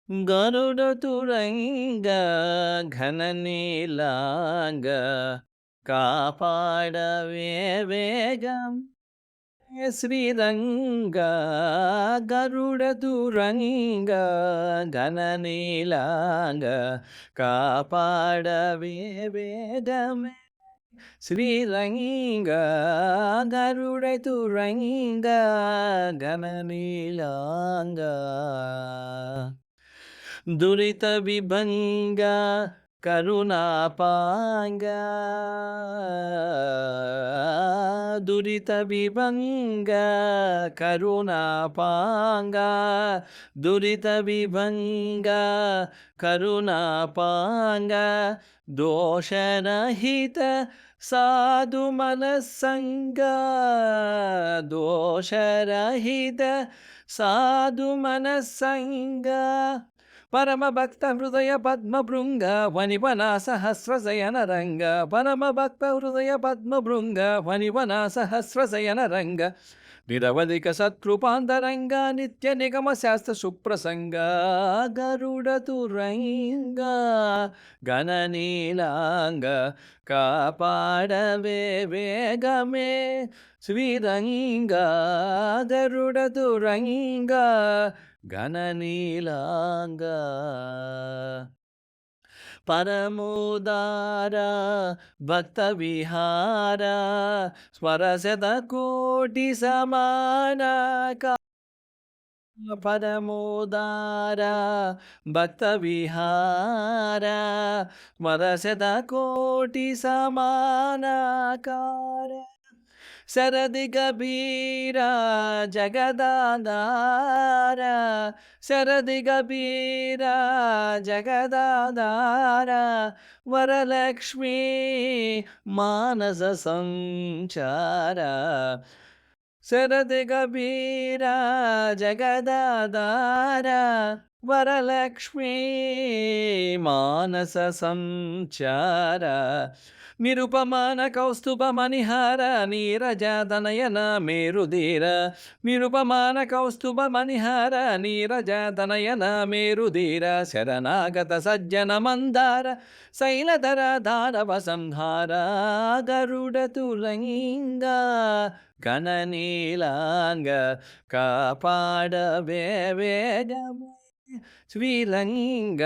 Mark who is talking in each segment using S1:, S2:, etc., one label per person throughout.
S1: గరుడతురంగ ఘననీలాంగ కాపాడవే వేగం శ్రీరంగ గరుడతురంగ ఘననీలాంగ కాపాడవే వేగమే శ్రీరంగ గరుడతురంగ ఘననీలాంగ దురిత విభంగ కరుణాపాంగ దురిత విభంగ కరుణాపాంగ దురిత విభంగ కరుణాపాంగ దోషరహిత సాధు మనస్సంగ దోషరహిత సాధు మనస్సంగ పరమ భక్త హృదయ పద్మభృంగ వనివన సహస్రశయన రంగ పరమ భక్త హృదయ పద్మభృంగ వనివన సహస్రశయన రంగ నిరవధిక సత్కృపాంతరంగ నిత్య నిగమ శాస్త్ర సుప్రసంగ గరుడ తురంగ గణనీలాంగ కాపాడవే వేగమే శ్రీరంగ గరుడ తురంగ గణనీలాంగ పరమోదార భక్త విహార స్వరశత కోటి సమాన పరమోదార భక్త విహార స్వరశత కోటి సమానకార శరది గభీర జగదాధార శరది గభీర జగదాధార వరలక్ష్మీ మానస సంచార శరది గభీర జగదాధార వరలక్ష్మీ మానస సంచార నిరుపమాన కౌస్తుభ మణిహార నీరజాతనయన మేరుధీర నిరుపమాన కౌస్తుభ మణిహార నీరజాతనయన మేరుధీర శరణాగత సజ్జన మందార శైలధర దానవ సంహార గరుడ తురంగ గణనీలాంగ కాపాడవే వేగమే శ్రీరంగ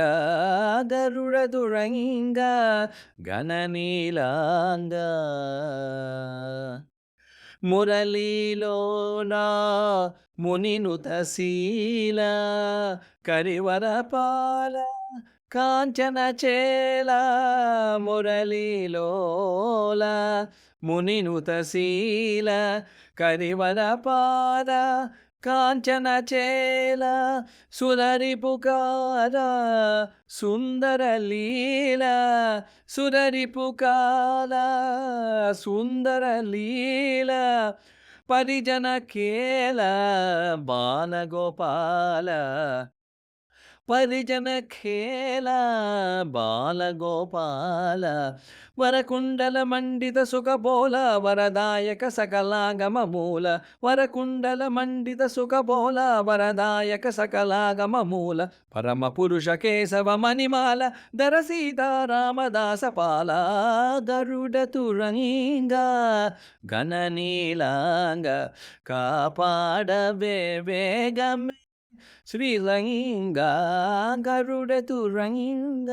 S1: గరుడ తురంగ గణనీలాంగ మురళీలోనా మునినుత శీల కరివరపాల కాంచన చేల మురళీలోల మునినుత శీల కరివరపాల కాంచన చేల సురరి పుకార సుందర లీల సురరి పుకార సుందర లీల పరిజన కేల బాలగోపాల పరిజన ఖేల బాలగోపాల వరకుండల మండిత సుఖబోల వరదాయక సకలాగమ మూల వరకుండల మండిత సుఖబోల వరదాయక సకలాగమ మూల పరమ పురుష కేశవ మణిమాల ధర సీతారామదాస పాల గరుడ తురంగ గణనీలాంగ కాపాడవే వేగమే శ్రీరంగ గరుడ తురంగ